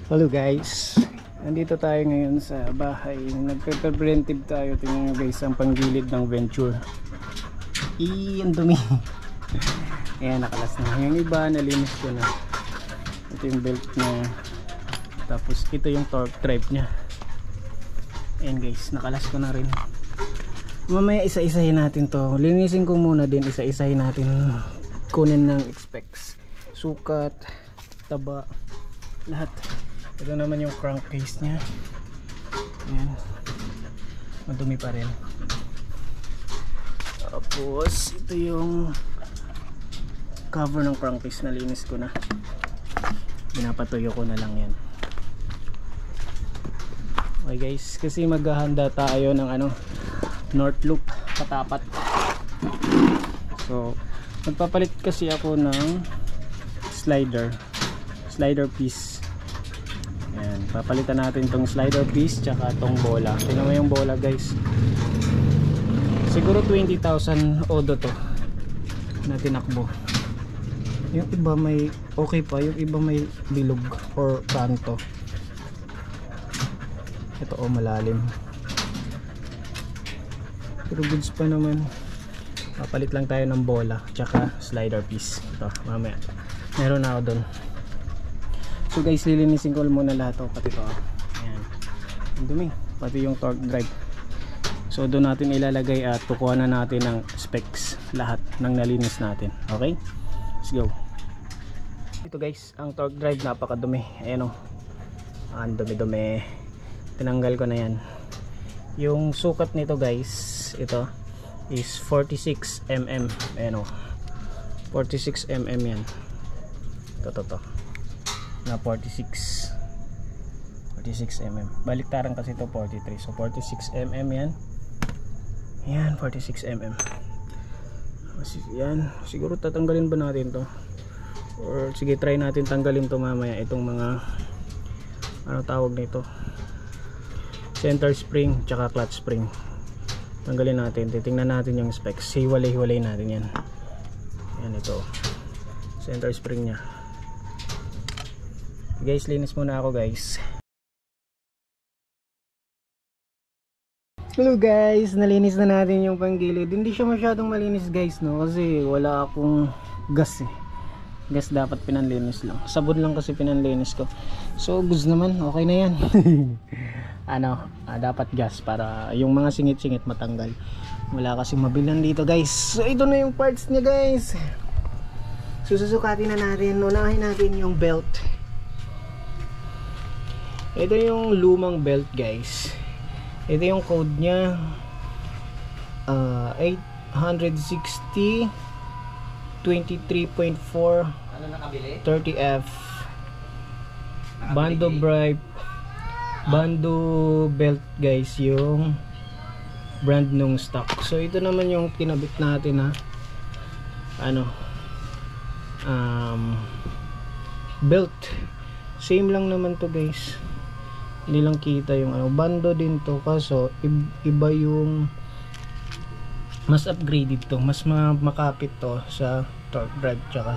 Hello guys, nandito tayo ngayon sa bahay. Nagpe-preventive tayo. Tingnan nyo guys ang panggilid ng Venture. Ang dumi. Ayan, nakalas na. Yung iba nalinis ko na. Ito yung belt niya. Tapos ito yung torque drive nya. Ayan guys, nakalas ko na rin. Mamaya isa-isahin natin to. Linisin ko muna din, isa-isahin natin. Kunin ng specs, sukat, taba, lahat. Ito naman yung crankcase nya. Ayan, madumi pa rin. Tapos ito yung cover ng crankcase, nalinis ko na. Pinapatuyo ko na lang yan. Okay guys, kasi maghahanda tayo ng north loop patapat. So magpapalit kasi ako ng slider piece. Ayan, papalitan natin tong slider piece tsaka tong bola. Tingnan mo yung bola guys, siguro 20,000 odo to na tinakbo. Yung iba may okay pa, yung iba may bilog or kanto. Ito malalim, pero goods pa naman. Papalit lang tayo ng bola tsaka slider piece. Ito mamaya meron na ako dun. So guys, lilinisin ko muna lahat to, pati to. Ayan, ang dumi, pati yung torque drive. So doon natin ilalagay at tukuha na natin ng specs lahat ng nalinis natin. Okay, let's go. Ito guys, ang torque drive napakadumi. Ayan o, ang dumi-dumi. Tinanggal ko na yan. Yung sukat nito guys, ito is 46 mm. Ayan o, 46 mm yan. Ito na 46 mm. Baliktaran kasi ito 43. So 46 mm yan. Yan, 46 mm. Yan, siguro tatanggalin ba natin to? Or sige, try natin tanggalin to mamaya. Itong mga tawag nito, center spring tsaka clutch spring. Tanggalin natin, titingnan natin yung specs. Hiwalay-hiwalay natin yan. Yan, ito center spring nya. Guys, linis muna ako guys. Hello guys, nalinis na natin yung panggilid. Hindi siya masyadong malinis guys, no, kasi wala akong gas eh. Gas dapat pinanlinis lang, sabon lang kasi pinanlinis ko. So goods naman, okay na yan. Dapat gas para yung mga singit-singit matanggal. Wala kasi mabilan dito guys. So ito na yung parts niya guys. Sususukatin na natin. Unahin natin yung belt. Ito yung lumang belt guys. Ito yung code nya, 860 23.4 30F. Bando bribe, bando belt guys, yung brand nung stock. So ito naman yung kinabit natin belt. Same lang naman to guys. Hindi lang kita yung bando din to, kaso iba yung mas upgraded to, mas makapit to sa torque drive tsaka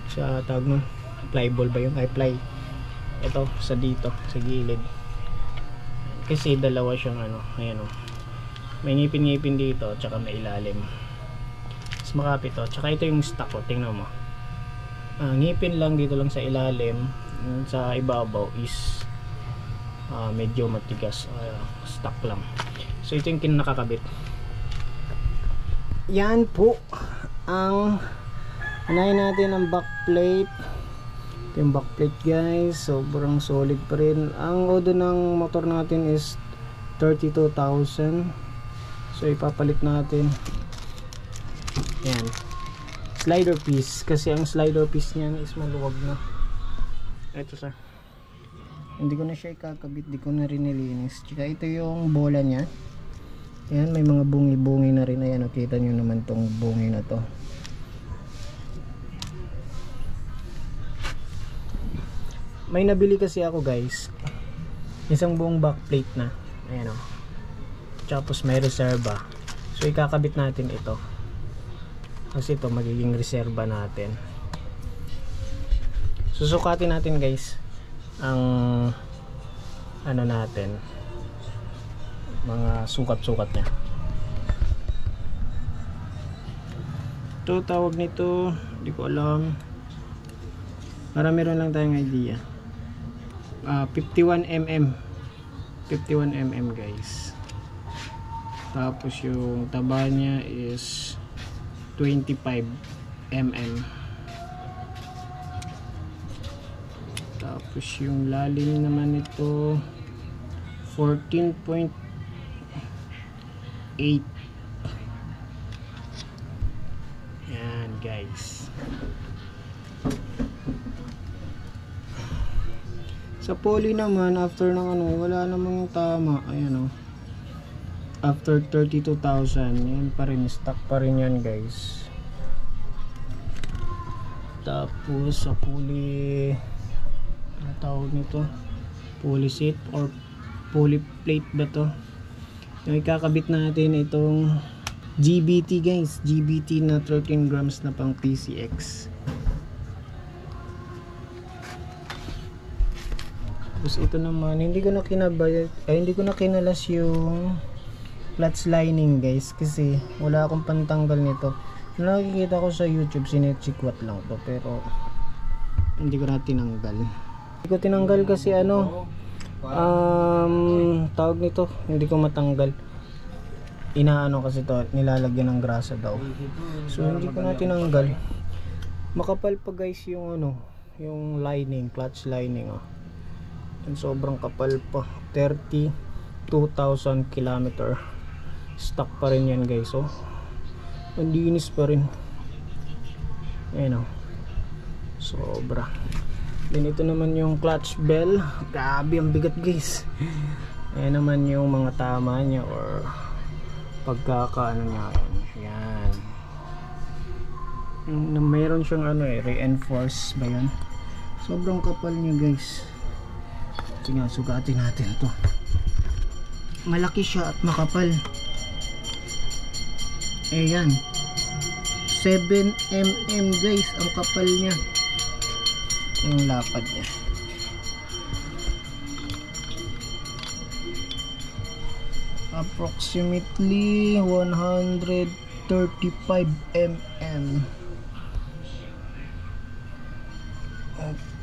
sa tawag nun, ply ball ba yung ply. Ito sa dito sa gilid kasi dalawa siyang ayan may ngipin-ngipin dito tsaka may ilalim, mas makapit to. Tsaka ito yung stock ko, tingnan mo, ngipin lang dito lang sa ilalim, sa ibabaw is medyo matigas, stock lang. So ito yung kinakakabit. Yan po ang unahin natin ang back plate. Ito yung back plate guys, sobrang solid pa rin. Ang odo ng motor natin is 32,000. So ipapalit natin yan, slider piece, kasi ang slider piece niyan is maluwag na. Ito sa, hindi ko na siya ikakabit, di ko na rin nilinis. Tsaka ito yung bola nya. Ayan, may mga bungi-bungi na rin. Ayan, nakita nyo naman tong bungi na to. May nabili kasi ako guys, isang buong back plate na. Ayan o. Tapos may reserva. So ikakabit natin ito, kasi ito magiging reserva natin. Susukatin natin guys ang ano natin, mga sukat-sukat niya. Ito tawag nito, hindi ko alam, para meron lang tayong idea. 51mm 51mm guys. Tapos yung taba niya is 25mm. Tapos yung lalim naman nito 14.8. Yan guys. Sa poly naman, after ng ano, wala namang tama. Ayan o. After 32,000, yan pa rin, stock pa rin yan guys. Tapos sa poly, ano tawag nito? Poly seat or poly plate ba to? Yung ikakabit natin itong GBT guys. GBT na 13 grams na pang PCX. Tapos ito naman, hindi ko na kinalas yung clutch lining guys, kasi wala akong pantanggal nito. Nakikita ko sa YouTube, sinechikwat lang to, pero hindi ko na tinanggal. Hindi ko tinanggal kasi ano, tawag nito, hindi ko matanggal. Inaano kasi to, nilalagyan ng grasa daw. So hindi ko na tinanggal. Makapal pa guys yung ano, yung lining, clutch lining oh. And sobrang kapal pa, 32,000 km. Stock pa rin yan guys, oh. Ang linis pa rin. Ayan oh. Sobra. Then ito naman yung clutch bell. Grabe ang bigat guys. Ayan naman yung mga tama niya or pagkakaano niya. Ayan. Mayroon siyang ano reinforce ba yan? Sobrang kapal niya guys. Sige, sugatin natin to. Malaki siya at makapal. Ayan, 7mm guys ang kapal niya. Yung lapad niya approximately 135mm.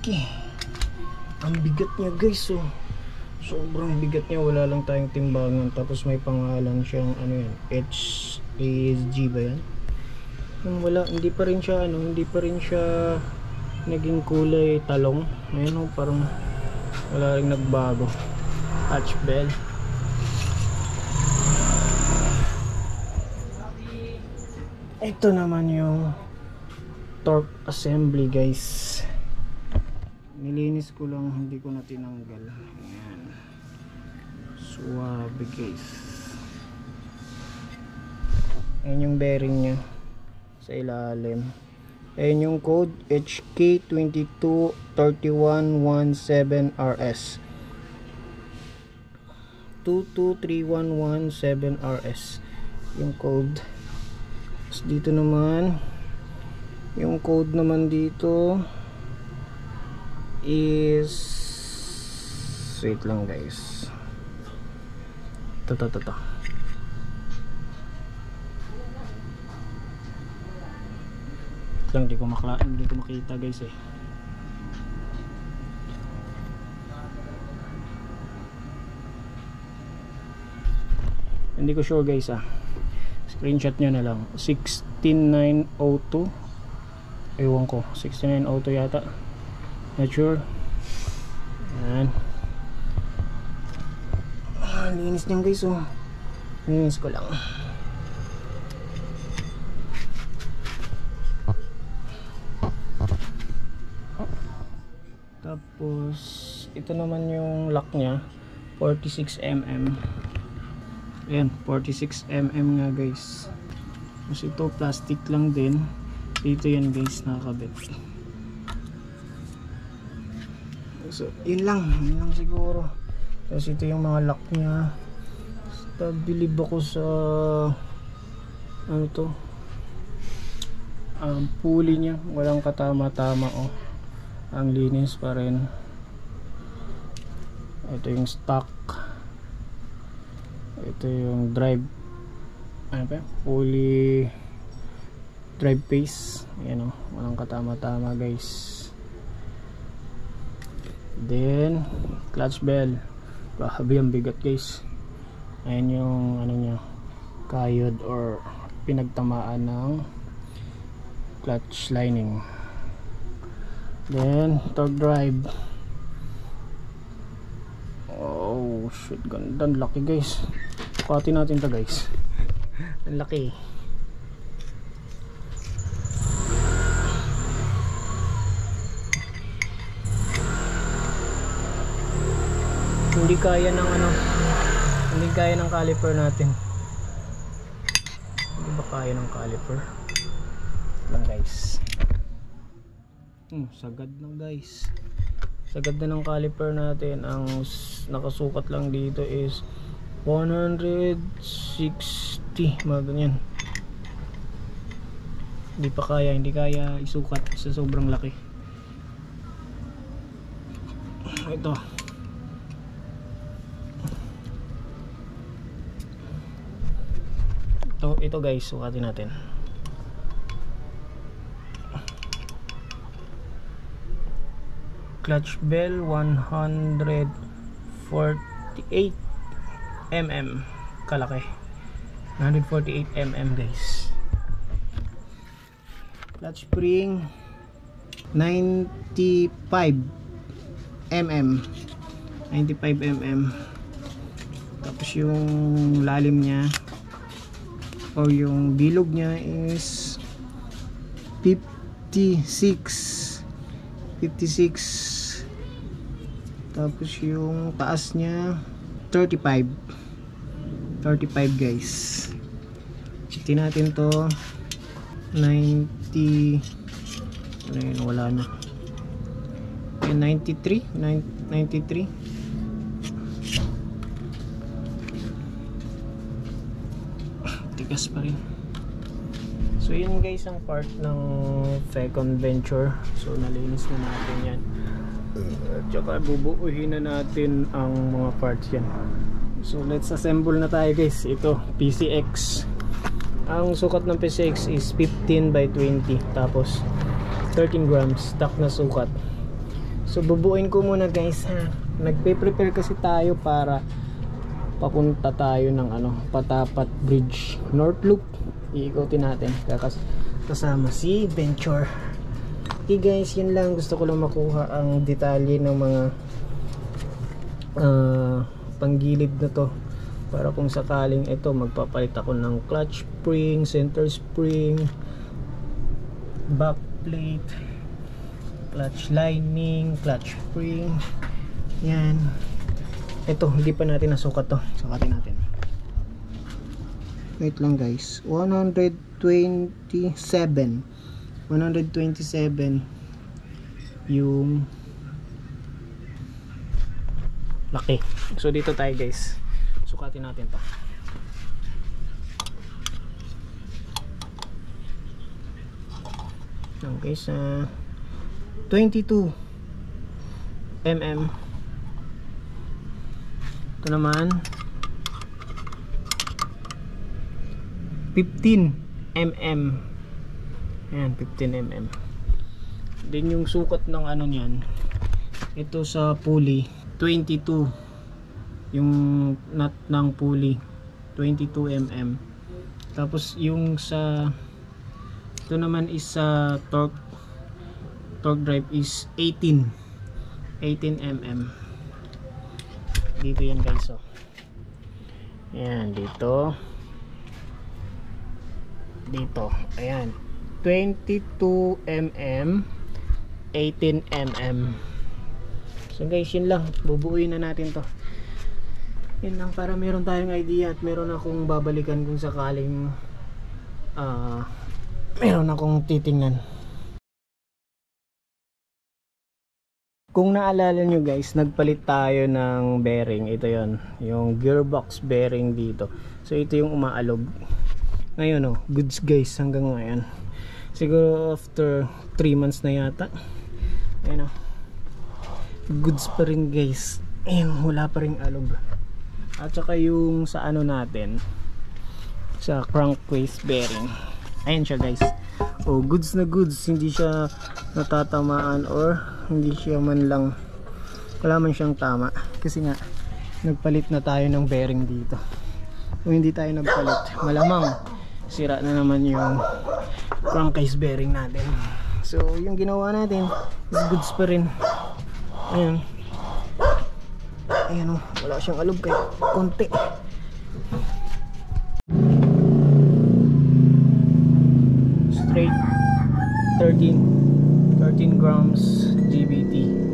Okay, ang bigat niya guys, oh. Sobrang bigat niya, wala lang tayong timbangan. Tapos may pangalan siyang ano yan, HASG ba yan? Wala, hindi pa rin siya ano, hindi pa rin siya naging kulay talong. Ayan oh, parang wala rin nagbago. Hatch bell. Ito naman yung torque assembly guys. Nilinis ko lang, hindi ko na tinanggal. Ayan. Suwabe guys. Ayan yung bearing nya sa ilalim. Ayan yung code HK22317RS 223117RS yung code. Tapos dito naman yung code naman dito is, wait lang guys, ito lang, hindi ko makita guys eh. Hindi ko sure guys screenshot nyo na lang. 16902, ewan ko, 16902 yata, not sure. Ayan, linis niyan guys oh. Linis ko lang. Tapos ito naman yung lock nya, 46mm. Ayan, 46mm nga guys. Tapos ito plastic lang din. Dito yan guys nakakabit. So yun lang siguro. Tapos ito yung mga lock nya. Basta bilib ako sa ano to, pulley nya, walang katama-tama oh. ang linis pa rin. Ito yung stock, ito yung drive, ano pa, fully drive pace. Ayan o, walang katama-tama guys. Then clutch bell, grabe ang bigat guys. Ayan yung ano nya, kayod or pinagtamaan ng clutch lining. Then torque drive, oh shit, ganda, laki guys. Kuhatin natin to guys. Ang laki. Hindi kaya ng ano, hindi kaya ng caliper natin. Hindi ba kaya ng caliper lang guys? Sagad na guys, sagad na ng caliper natin. Ang nakasukat lang dito is 160, mga ganyan. Hindi kaya isukat sa sobrang laki. Ito guys, sukatin natin. Clutch bell 148 mm, kalaki. 148 mm guys. Clutch spring 95 mm, 95 mm. Tapos yung lalim niya o yung bilog niya is 56. Tapos yung taas niya 35 guys. Check natin to. 90, ano yun, wala na. 93 tigas pa rin. So yun guys ang part ng Fecon Venture. So nalinis na natin yan. Tsaka bubuuhin na natin ang mga parts yan. So let's assemble na tayo guys. Ito PCX. Ang sukat ng PCX is 15 by 20. Tapos 13 grams stock na sukat. So bubuuin ko muna guys ha. Nagpe-prepare kasi tayo para papunta tayo ng Patapat Bridge North Loop. Iikotin natin kasama si Venture. Okay guys, yun lang, gusto ko lang makuha ang detalye ng mga panggilid na to para kung sakaling ito magpapalit ako ng clutch spring, center spring, back plate, clutch lining, clutch spring, yan. Ito hindi pa natin nasukat to, sukatin natin. Wait lang guys, 127 yung laki. So dito tayo guys, sukatin natin to. Okay, sa 22 mm. Ito naman 15 mm. Ayan, 15 mm. Then yung sukat ng niyan, ito sa pulley 22. Yung nut ng pulley 22 mm. Tapos yung sa ito naman is sa torque drive is 18 mm. Dito yan guys, oh. Ayan, dito, ayan, 22 mm, 18 mm. So guys, yun lang, bubuuin na natin to. Yun lang, para meron tayong idea at meron akong babalikan kung sakaling meron akong titingnan. Kung naalala nyo guys, nagpalit tayo ng bearing. Ito yon, yung gearbox bearing dito. So ito yung umaalog. Ngayon goods guys hanggang ngayon. Siguro after 3 months na yata. Ayan goods pa rin guys. Ayun, wala pa ring alog. At saka yung sa ano natin, sa crankcase bearing, ayun siya guys. Oh, goods na goods, hindi siya natatamaan or hindi siya man lang, wala man siyang tama. Kasi nga nagpalit na tayo ng bearing dito. Kung hindi tayo nagpalit, malamang sira na naman yung crankcase bearing natin. So yung ginawa natin is goods pa rin. Ayan, ayan, oh, wala siyang alog kahit konti. Straight 13 grams GBT.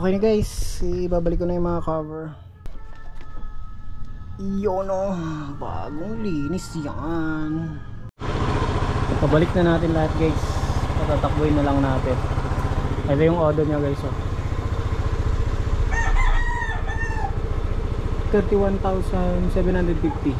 Okay na guys, ibabalik ko na yung mga cover. Yun, oh, bagong linis yan. Pabalik na natin lahat guys. Patatakbuhin na lang natin. Ito yung order niya guys, oh. 31,750.